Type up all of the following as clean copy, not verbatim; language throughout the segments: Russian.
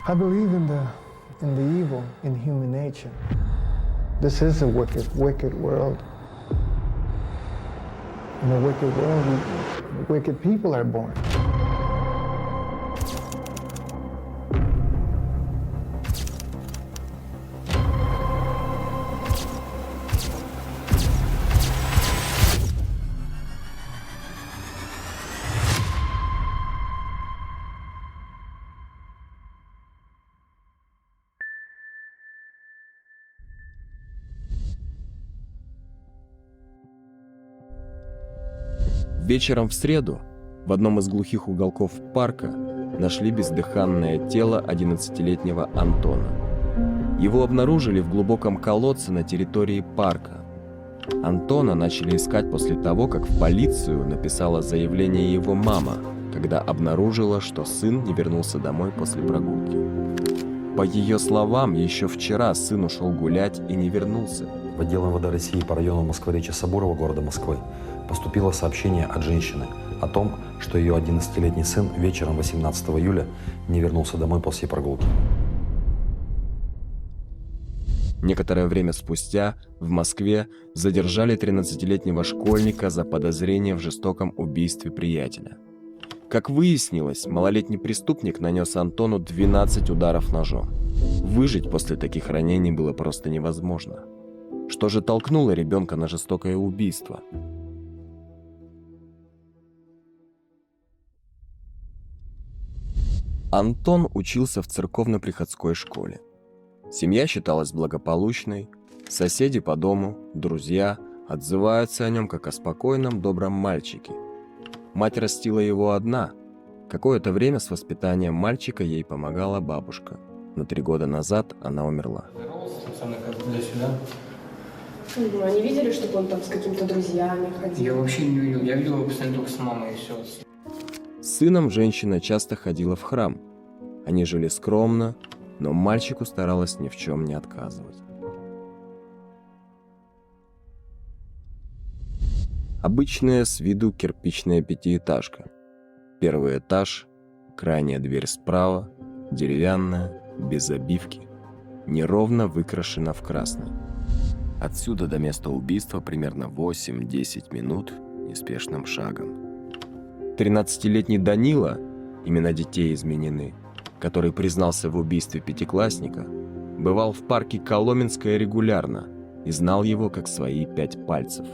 I believe in the evil in human nature. This is a wicked world. In a wicked world, wicked people are born. Вечером в среду в одном из глухих уголков парка нашли бездыханное тело 11-летнего Антона. Его обнаружили в глубоком колодце на территории парка. Антона начали искать после того, как в полицию написала заявление его мама, когда обнаружила, что сын не вернулся домой после прогулки. По ее словам, еще вчера сын ушел гулять и не вернулся. В отдел МВД России по району Москворечья Соборова города Москвы поступило сообщение от женщины о том, что ее 11-летний сын вечером 18 июля не вернулся домой после прогулки. Некоторое время спустя в Москве задержали 13-летнего школьника за подозрение в жестоком убийстве приятеля. Как выяснилось, малолетний преступник нанес Антону 12 ударов ножом. Выжить после таких ранений было просто невозможно. Что же толкнуло ребенка на жестокое убийство? Антон учился в церковно-приходской школе. Семья считалась благополучной, соседи по дому, друзья отзываются о нем как о спокойном, добром мальчике. Мать растила его одна. Какое-то время с воспитанием мальчика ей помогала бабушка. Но 3 года назад она умерла. Здоровался со мной как туда-сюда. Ну, они видели, чтобы он там с какими-то друзьями ходил? Я вообще не видел. Я видел его постоянно только с мамой и все. С сыном женщина часто ходила в храм. Они жили скромно, но мальчику старалась ни в чем не отказывать. Обычная с виду кирпичная пятиэтажка. Первый этаж, крайняя дверь справа, деревянная, без обивки, неровно выкрашена в красный. Отсюда до места убийства примерно 8-10 минут неспешным шагом. 13-летний Данила, имена детей изменены, который признался в убийстве пятиклассника, бывал в парке Коломенское регулярно и знал его как свои 5 пальцев.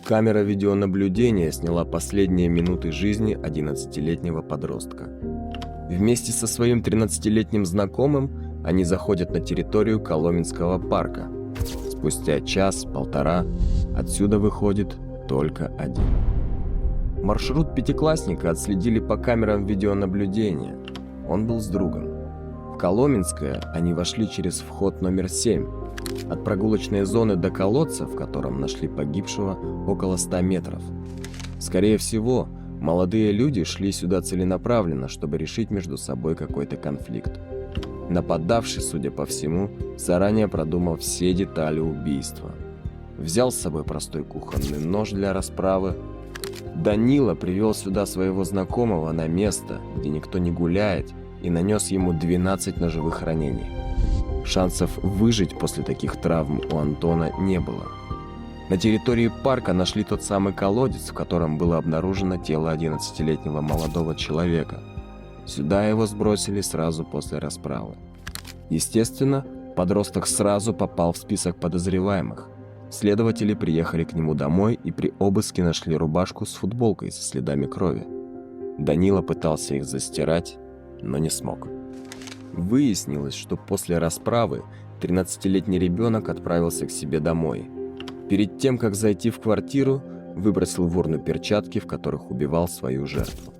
Камера видеонаблюдения сняла последние минуты жизни 11-летнего подростка. Вместе со своим 13-летним знакомым они заходят на территорию Коломенского парка. Спустя час-полтора отсюда выходит только один. Маршрут пятиклассника отследили по камерам видеонаблюдения. Он был с другом. В Коломенское они вошли через вход номер 7. От прогулочной зоны до колодца, в котором нашли погибшего, около 100 метров. Скорее всего, молодые люди шли сюда целенаправленно, чтобы решить между собой какой-то конфликт. Нападавший, судя по всему, заранее продумал все детали убийства. Взял с собой простой кухонный нож для расправы. Данила привел сюда своего знакомого на место, где никто не гуляет, и нанес ему 12 ножевых ранений. Шансов выжить после таких травм у Антона не было. На территории парка нашли тот самый колодец, в котором было обнаружено тело 11-летнего молодого человека. Сюда его сбросили сразу после расправы. Естественно, подросток сразу попал в список подозреваемых. Следователи приехали к нему домой и при обыске нашли рубашку с футболкой со следами крови. Данила пытался их застирать, но не смог. Выяснилось, что после расправы 13-летний ребенок отправился к себе домой. Перед тем, как зайти в квартиру, выбросил в урну перчатки, в которых убивал свою жертву.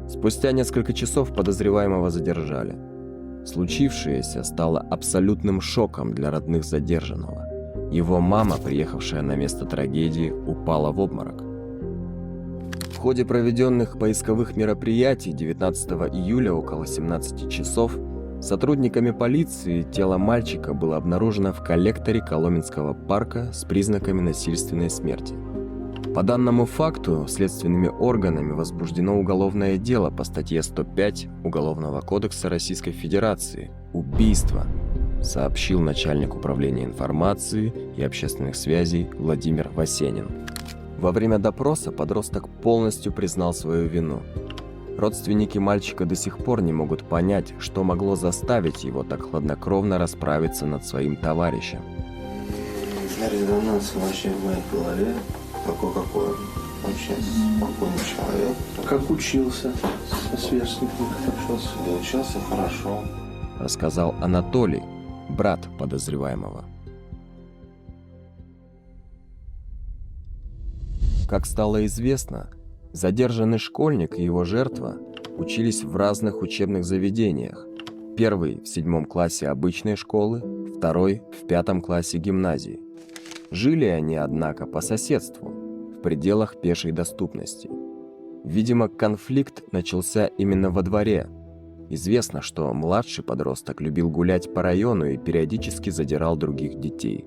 Спустя несколько часов подозреваемого задержали. Случившееся стало абсолютным шоком для родных задержанного. Его мама, приехавшая на место трагедии, упала в обморок. В ходе проведенных поисковых мероприятий 19 июля около 17 часов сотрудниками полиции тело мальчика было обнаружено в коллекторе Коломенского парка с признаками насильственной смерти. По данному факту следственными органами возбуждено уголовное дело по статье 105 Уголовного кодекса Российской Федерации «Убийство», сообщил начальник управления информации и общественных связей Владимир Васенин. Во время допроса подросток полностью признал свою вину. Родственники мальчика до сих пор не могут понять, что могло заставить его так хладнокровно расправиться над своим товарищем. Резонанс вообще в моей голове какой он вообще спокойный человек. Как учился со сверстниками, как общался? Да учился хорошо. Рассказал Анатолий, брат подозреваемого. Как стало известно, задержанный школьник и его жертва учились в разных учебных заведениях. Первый в 7 классе обычной школы, второй в 5 классе гимназии. Жили они, однако, по соседству, в пределах пешей доступности. Видимо, конфликт начался именно во дворе. Известно, что младший подросток любил гулять по району и периодически задирал других детей.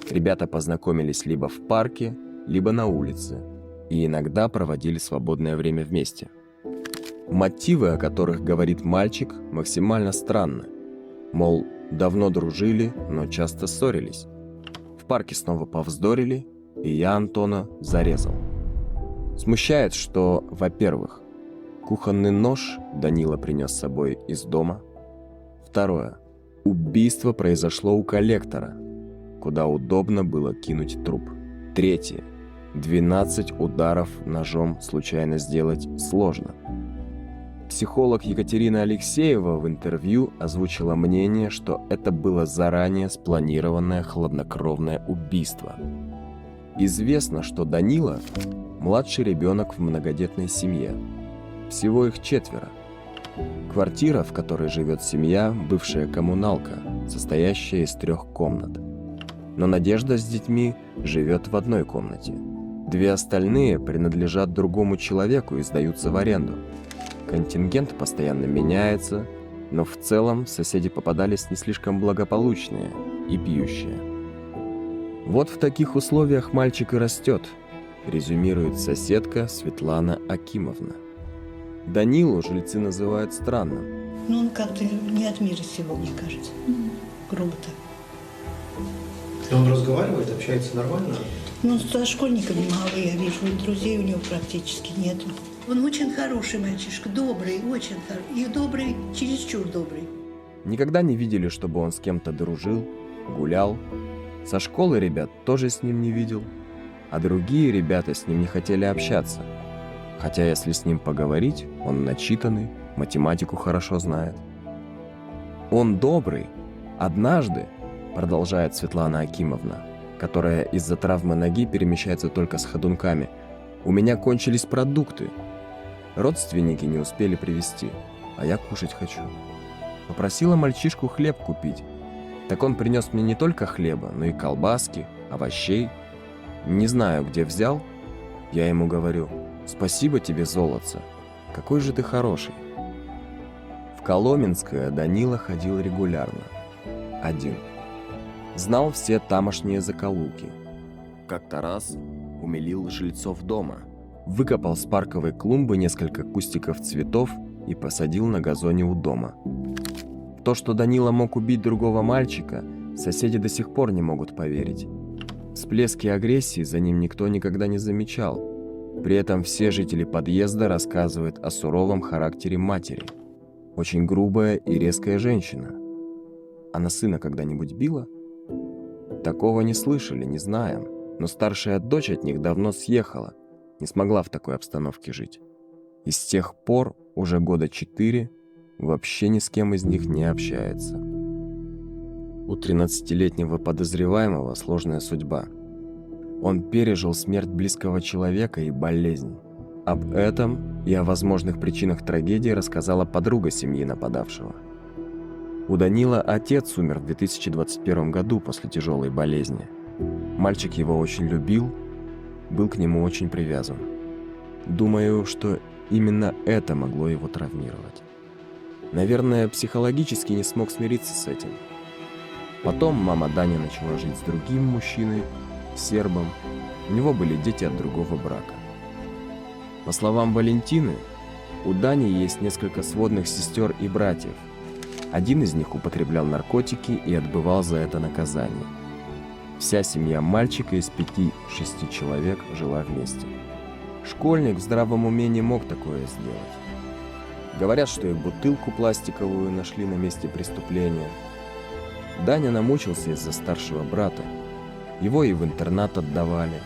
Ребята познакомились либо в парке, либо на улице, и иногда проводили свободное время вместе. Мотивы, о которых говорит мальчик, максимально странны. Мол, давно дружили, но часто ссорились. В парке снова повздорили, и я Антона зарезал. Смущает, что, во-первых, кухонный нож Данила принес с собой из дома. Второе. Убийство произошло у коллектора, куда удобно было кинуть труп. Третье. 12 ударов ножом случайно сделать сложно. Психолог Екатерина Алексеева в интервью озвучила мнение, что это было заранее спланированное хладнокровное убийство. Известно, что Данила – младший ребенок в многодетной семье. Всего их 4. Квартира, в которой живет семья, бывшая коммуналка, состоящая из 3 комнат. Но Надежда с детьми живет в одной комнате. 2 остальные принадлежат другому человеку и сдаются в аренду. Контингент постоянно меняется, но в целом соседи попадались не слишком благополучные и пьющие. Вот в таких условиях мальчик и растет, резюмирует соседка Светлана Акимовна. Данилу жильцы называют странным. Ну, он как-то не от мира сего, мне кажется. Грубо так. Он разговаривает, общается нормально? Ну, со школьниками мало, я вижу, и друзей у него практически нету. Он очень хороший мальчишка, добрый, очень хороший. И добрый, чересчур добрый. Никогда не видели, чтобы он с кем-то дружил, гулял. Со школы ребят тоже с ним не видел, а другие ребята с ним не хотели общаться. Хотя если с ним поговорить, он начитанный, математику хорошо знает. Он добрый. Однажды, продолжает Светлана Акимовна, которая из-за травмы ноги перемещается только с ходунками, у меня кончились продукты. Родственники не успели привезти, а я кушать хочу. Попросила мальчишку хлеб купить. Так он принес мне не только хлеба, но и колбаски, овощей. Не знаю, где взял. Я ему говорю: «Спасибо тебе, золотце, какой же ты хороший». В Коломенское Данила ходил регулярно. Один. Знал все тамошние закоулки. Как-то раз умилил жильцов дома. Выкопал с парковой клумбы несколько кустиков цветов и посадил на газоне у дома. В то, что Данила мог убить другого мальчика, соседи до сих пор не могут поверить. Всплески агрессии за ним никто никогда не замечал. При этом все жители подъезда рассказывают о суровом характере матери. Очень грубая и резкая женщина. Она сына когда-нибудь била? Такого не слышали, не знаем. Но старшая дочь от них давно съехала, не смогла в такой обстановке жить. И с тех пор, уже года 4, вообще ни с кем из них не общается. У 13-летнего подозреваемого сложная судьба. Он пережил смерть близкого человека и болезнь. Об этом и о возможных причинах трагедии рассказала подруга семьи нападавшего. У Данила отец умер в 2021 году после тяжелой болезни. Мальчик его очень любил, был к нему очень привязан. Думаю, что именно это могло его травмировать. Наверное, психологически не смог смириться с этим. Потом мама Дани начала жить с другим мужчиной, сербом, у него были дети от другого брака. По словам Валентины, у Дани есть несколько сводных сестер и братьев. Один из них употреблял наркотики и отбывал за это наказание. Вся семья мальчика из 5-6 человек жила вместе. Школьник в здравом уме не мог такое сделать. Говорят, что и бутылку пластиковую нашли на месте преступления. Даня намучился из-за старшего брата. Его и в интернат отдавали.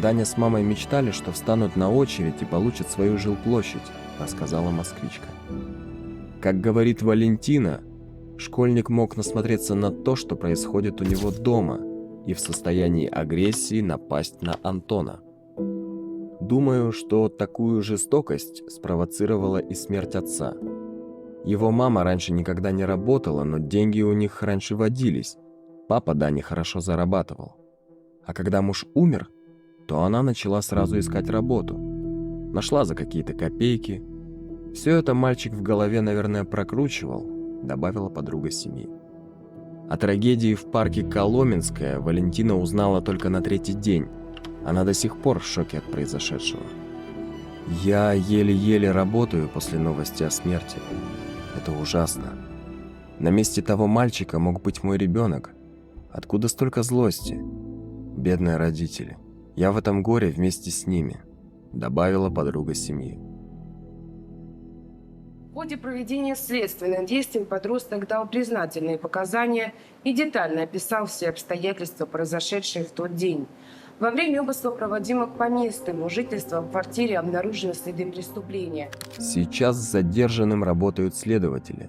Даня с мамой мечтали, что встанут на очередь и получат свою жилплощадь, рассказала москвичка. Как говорит Валентина, школьник мог насмотреться на то, что происходит у него дома, и в состоянии агрессии напасть на Антона. Думаю, что такую жестокость спровоцировала и смерть отца. Его мама раньше никогда не работала, но деньги у них раньше водились. Папа Дани хорошо зарабатывал. А когда муж умер, то она начала сразу искать работу. Нашла за какие-то копейки. Все это мальчик в голове, наверное, прокручивал, добавила подруга семьи. О трагедии в парке Коломенское Валентина узнала только на 3-й день. Она до сих пор в шоке от произошедшего. Я еле-еле работаю после новости о смерти. Это ужасно. На месте того мальчика мог быть мой ребенок. Откуда столько злости? Бедные родители. Я в этом горе вместе с ними, добавила подруга семьи. В ходе проведения следственных действий подросток дал признательные показания и детально описал все обстоятельства, произошедшие в тот день. Во время обыска, проводимых по месту его жительства, в квартире обнаружены следы преступления. Сейчас с задержанным работают следователи.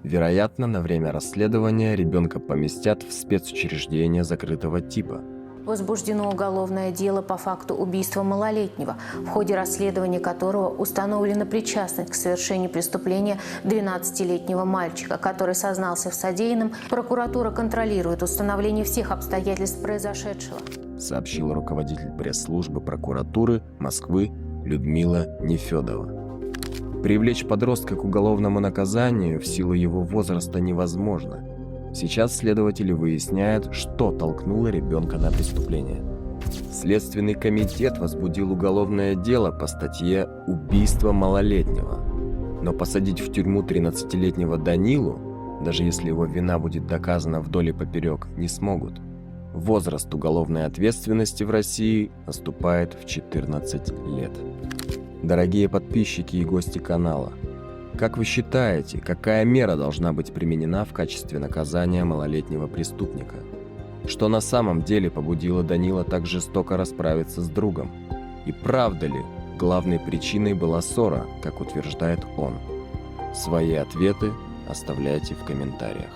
Вероятно, на время расследования ребенка поместят в спецучреждение закрытого типа. Возбуждено уголовное дело по факту убийства малолетнего, в ходе расследования которого установлена причастность к совершению преступления 12-летнего мальчика, который сознался в содеянном. Прокуратура контролирует установление всех обстоятельств произошедшего, сообщил руководитель пресс-службы прокуратуры Москвы Людмила Нефедова. Привлечь подростка к уголовному наказанию в силу его возраста невозможно. Сейчас следователи выясняют, что толкнуло ребенка на преступление. Следственный комитет возбудил уголовное дело по статье «Убийство малолетнего». Но посадить в тюрьму 13-летнего Данилу, даже если его вина будет доказана вдоль и поперек, не смогут. Возраст уголовной ответственности в России наступает в 14 лет. Дорогие подписчики и гости канала, как вы считаете, какая мера должна быть применена в качестве наказания малолетнего преступника? Что на самом деле побудило Данила так жестоко расправиться с другом? И правда ли главной причиной была ссора, как утверждает он? Свои ответы оставляйте в комментариях.